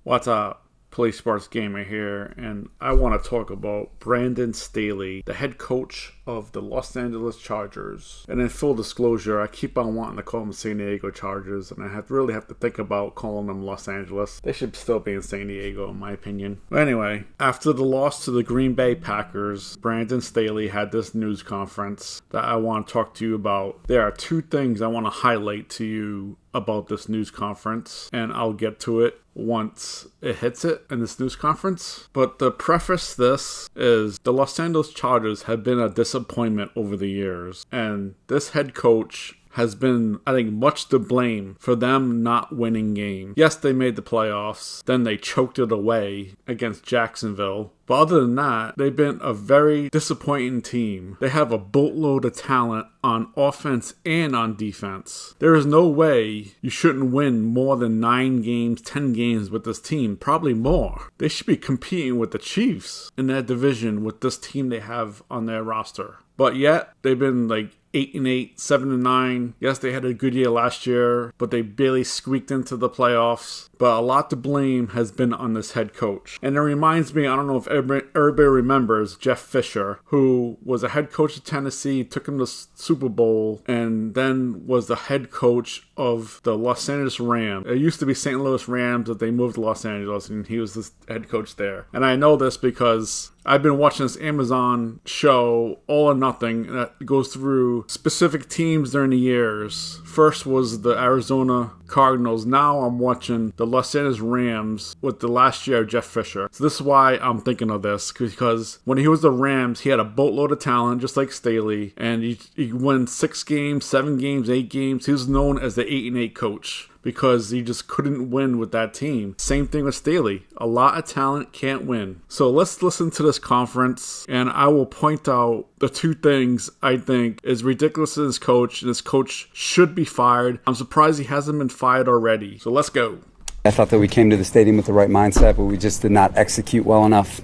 What's up? Police Sports Gamer here, and I want to talk about Brandon Staley, the head coach of the Los Angeles Chargers. And in full disclosure, I keep on wanting to call them San Diego Chargers, and I really have to think about calling them Los Angeles. They should still be in San Diego, in my opinion. But anyway, after the loss to the Green Bay Packers, Brandon Staley had this news conference that I want to talk to you about. There are two things I want to highlight to you about this news conference, and I'll get to it once it hits it in this news conference. But to preface this is the Los Angeles Chargers have been a disappointment over the years, and this head coach has been, I think, much to blame for them not winning games. Yes, they made the playoffs, then they choked it away against Jacksonville. But other than that, they've been a very disappointing team. They have a boatload of talent on offense and on defense. There is no way you shouldn't win more than 9 games, 10 games with this team, probably more. They should be competing with the Chiefs in that division with this team they have on their roster. But yet, they've been like 8-8, 7-9. Yes, they had a good year last year, but they barely squeaked into the playoffs. But a lot to blame has been on this head coach. And it reminds me, I don't know if everybody remembers Jeff Fisher, who was a head coach of Tennessee, took him to Super Bowl, and then was the head coach of the Los Angeles Rams. It used to be St. Louis Rams, but they moved to Los Angeles, and he was the head coach there. And I know this because I've been watching this Amazon show, All or Nothing, that goes through specific teams during the years. First was the Arizona Cardinals. Now I'm watching the Los Angeles Rams with the last year of Jeff Fisher. So this is why I'm thinking of this, because when he was the Rams, he had a boatload of talent, just like Staley, and he won 6 games, 7 games, 8 games. He was known as the 8-8 coach, because he just couldn't win with that team. Same thing with Staley. A lot of talent can't win. So let's listen to this conference, and I will point out the two things I think is ridiculous in this coach, and this coach should be fired. I'm surprised he hasn't been fired already. So let's go. I thought that we came to the stadium with the right mindset, but we just did not execute well enough,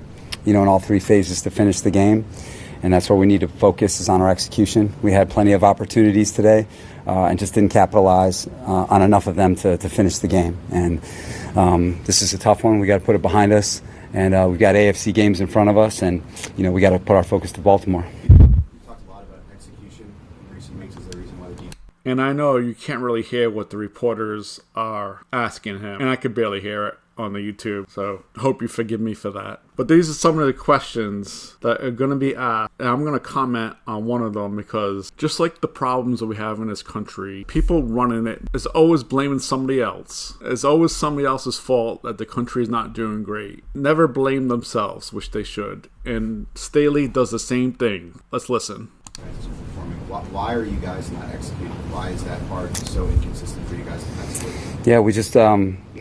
in all 3 phases to finish the game. And that's where we need to focus, is on our execution. We had plenty of opportunities today and just didn't capitalize on enough of them to finish the game. And this is a tough one. We got to put it behind us. And we've got AFC games in front of us. And, we got to put our focus to Baltimore. You talked a lot about execution in recent weeks. Is the reason why the defense... And I know you can't really hear what the reporters are asking him, and I could barely hear it on the YouTube, so hope you forgive me for that. But these are some of the questions that are going to be asked, and I'm going to comment on one of them, because just like the problems that we have in this country, people running it is always blaming somebody else. It's always somebody else's fault that the country is not doing great. Never blame themselves, which they should. And Staley does the same thing. Let's listen. Why are you guys not executing? Why is that part so inconsistent for you guys defensively? Yeah, we just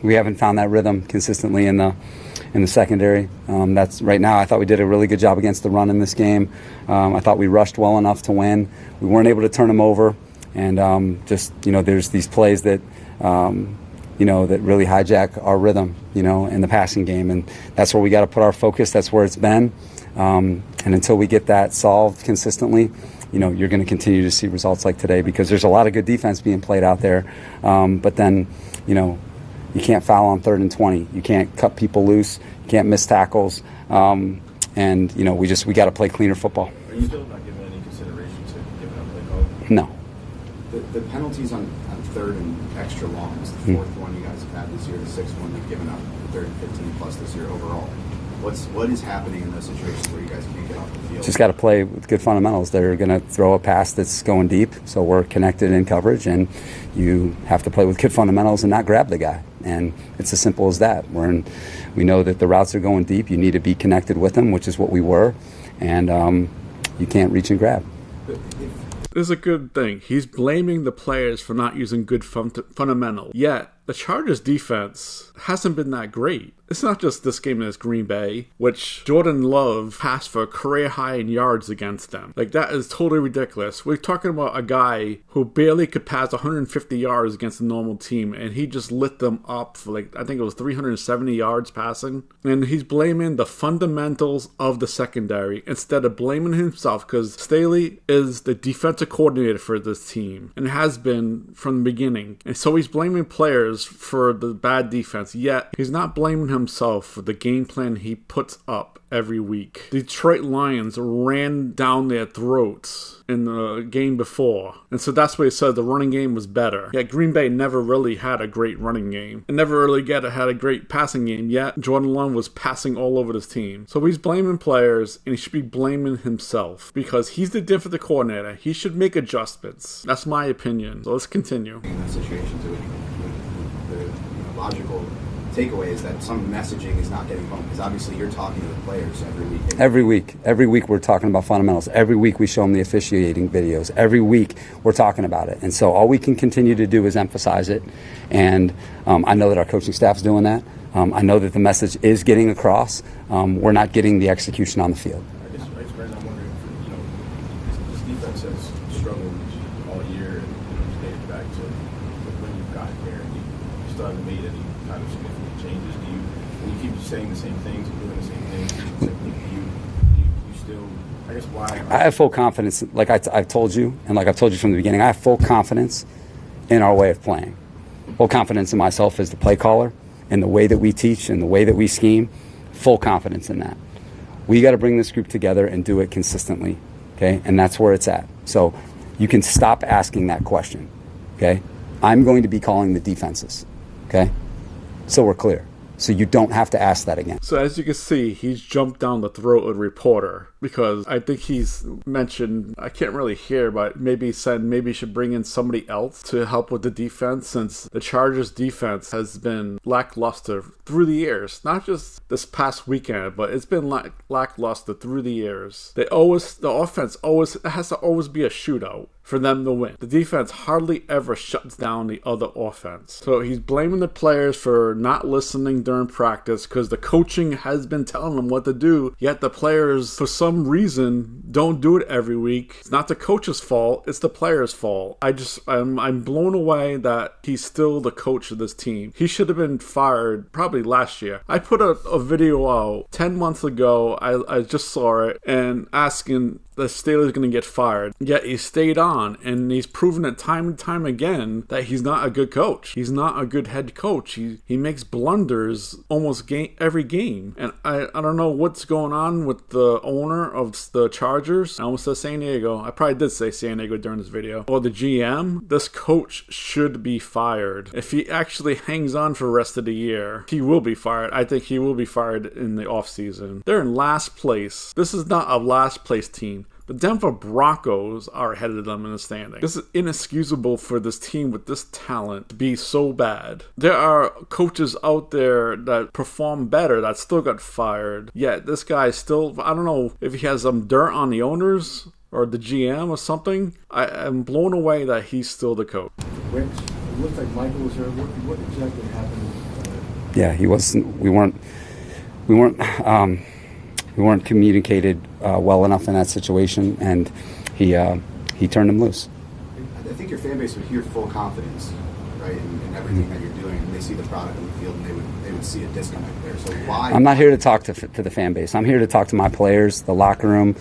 we haven't found that rhythm consistently in the secondary. That's right now. I thought we did a really good job against the run in this game. I thought we rushed well enough to win. We weren't able to turn them over, and there's these plays that that really hijack our rhythm, in the passing game, and that's where we got to put our focus. That's where it's been, and until we get that solved consistently, you're going to continue to see results like today, because there's a lot of good defense being played out there. But then, you can't foul on 3rd and 20. You can't cut people loose. You can't miss tackles. And, we got to play cleaner football. Are you still not giving any consideration to giving up play call? No. The penalties on 3rd and extra long is the 4th one you guys have had this year, the 6th one you've given up, the 3rd and 15 plus this year overall. What is happening in those situations where you guys can't get off the field? Just got to play with good fundamentals. They're going to throw a pass that's going deep, so we're connected in coverage, and you have to play with good fundamentals and not grab the guy. And it's as simple as that. We know that the routes are going deep. You need to be connected with them, which is what we were, and you can't reach and grab. This is a good thing. He's blaming the players for not using good fundamentals. Yet, the Chargers defense hasn't been that great. It's not just this game against Green Bay, which Jordan Love passed for a career high in yards against them. Like, that is totally ridiculous. We're talking about a guy who barely could pass 150 yards against a normal team, and he just lit them up for, I think it was 370 yards passing. And he's blaming the fundamentals of the secondary instead of blaming himself, because Staley is the defensive coordinator for this team and has been from the beginning. And so he's blaming players players for the bad defense, yet he's not blaming himself for the game plan he puts up every week. Detroit Lions ran down their throats in the game before, and so that's why he said the running game was better. Yet Green Bay never really had a great running game. It never really had a great passing game, yet Jordan Love was passing all over this team. So he's blaming players, and he should be blaming himself, because he's the defensive coordinator. He should make adjustments. That's my opinion. So let's continue. In that situation, the logical takeaway is that some messaging is not getting home, because obviously you're talking to the players every week. Every week we're talking about fundamentals. Every week we show them the officiating videos. Every week we're talking about it. And so all we can continue to do is emphasize it. And I know that our coaching staff's doing that. I know that the message is getting across. We're not getting the execution on the field. I guess, Brandon, I'm wondering, this defense has struggled all year, and it's dated back to when you got here, and you still haven't made any kind of significant changes. When you keep saying the same things and doing the same things, you still, I guess, why? I have full confidence, like I've told you, and like I've told you from the beginning, I have full confidence in our way of playing. Full confidence in myself as the play caller, and the way that we teach, and the way that we scheme. Full confidence in that. We got to bring this group together and do it consistently, okay? And that's where it's at. So you can stop asking that question, okay? I'm going to be calling the defenses, okay? So we're clear. So you don't have to ask that again. So as you can see, he's jumped down the throat of the reporter, because I think he's mentioned, I can't really hear, but maybe he said maybe he should bring in somebody else to help with the defense, since the Chargers defense has been lackluster through the years. Not just this past weekend, but it's been lackluster through the years. The offense has to always be a shootout for them to win. The defense hardly ever shuts down the other offense. So he's blaming the players for not listening during practice, because the coaching has been telling them what to do, yet the players, for some reason, don't do it every week. It's not the coach's fault, it's the players' fault. I'm blown away that he's still the coach of this team. He should have been fired probably last year. I put a video out 10 months ago, I just saw it, and asking that Staley's going to get fired. Yet he stayed on, and he's proven it time and time again that he's not a good coach. He's not a good head coach. He makes blunders almost every game. And I don't know what's going on with the owner of the Chargers. I almost said San Diego. I probably did say San Diego during this video. Or the GM. This coach should be fired. If he actually hangs on for the rest of the year, he will be fired. I think he will be fired in the offseason. They're in last place. This is not a last place team. The Denver Broncos are ahead of them in the standing. This is inexcusable for this team with this talent to be so bad. There are coaches out there that perform better that still got fired. Yet this guy still, I don't know if he has some dirt on the owners or the GM or something. I'm blown away that he's still the coach. It looked like Michael was there. What exactly happened? Yeah, he wasn't. We weren't communicated well enough in that situation, and he turned him loose. I think your fan base would hear full confidence, right, in everything that you're doing, and they see the product on the field, and they would see a disconnect there. So why? I'm not here to talk to the fan base. I'm here to talk to my players, the locker room.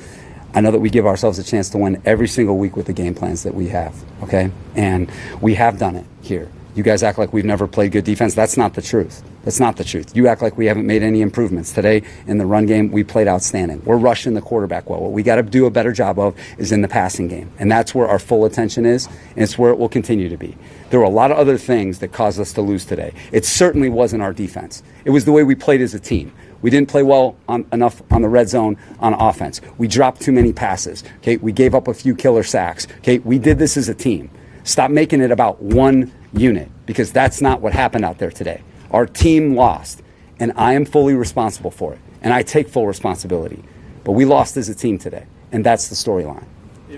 I know that we give ourselves a chance to win every single week with the game plans that we have, okay? And we have done it here. You guys act like we've never played good defense. That's not the truth. That's not the truth. You act like we haven't made any improvements. Today, in the run game, we played outstanding. We're rushing the quarterback well. What we got to do a better job of is in the passing game. And that's where our full attention is, and it's where it will continue to be. There were a lot of other things that caused us to lose today. It certainly wasn't our defense. It was the way we played as a team. We didn't play well enough on the red zone on offense. We dropped too many passes. Okay, we gave up a few killer sacks. Okay, we did this as a team. Stop making it about one unit, because that's not what happened out there today. Our team lost, and I am fully responsible for it, and I take full responsibility. But we lost as a team today, and that's the storyline. I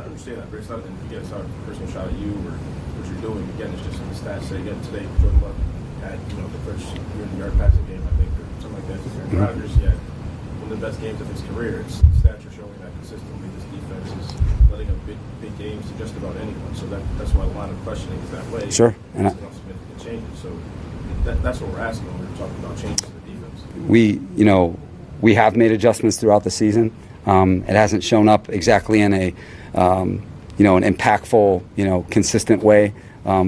understand that, but it's not, again, it's not a personal shot at you or what you're doing. Again, it's just the stats say, again, today, Jordan Love had, the first 300-yard passing game, I think, or something like that. Aaron Rodgers, he had one of the best games of his career. It's stats are showing that consistently this defense is letting up big games to just about anyone. So that's why a lot of questioning is that way. Sure. And significant changes. So that's what we're asking when we're talking about changes to the defense. We have made adjustments throughout the season. It hasn't shown up exactly in a an impactful, consistent way.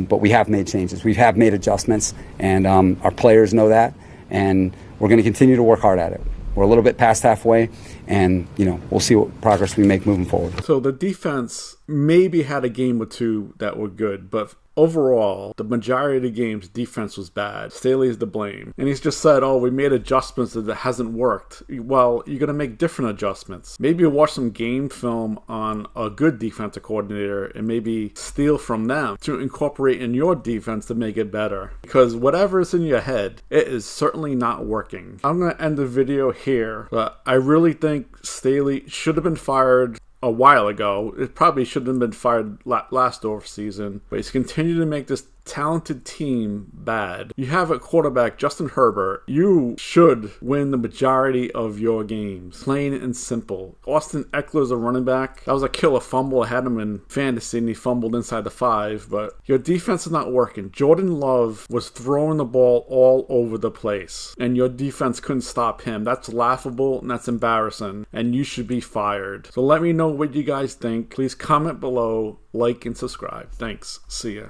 but we have made changes. We have made adjustments, and our players know that, and we're going to continue to work hard at it. We're a little bit past halfway, and we'll see what progress we make moving forward. So the defense maybe had a game or two that were good, but overall, the majority of the game's defense was bad. Staley is to blame. And he's just said, we made adjustments that hasn't worked. Well, you're going to make different adjustments. Maybe watch some game film on a good defensive coordinator and maybe steal from them to incorporate in your defense to make it better. Because whatever is in your head, it is certainly not working. I'm going to end the video here, but I really think Staley should have been fired a while ago. It probably shouldn't have been fired last offseason, but he's continued to make this talented team bad. You have a quarterback, Justin Herbert. You should win the majority of your games. Plain and simple. Austin Eckler's a running back. That was a killer fumble. I had him in fantasy and he fumbled inside the 5, but your defense is not working. Jordan Love was throwing the ball all over the place, and your defense couldn't stop him. That's laughable and that's embarrassing, and you should be fired. So let me know what you guys think. Please comment below, like, and subscribe. Thanks. See ya.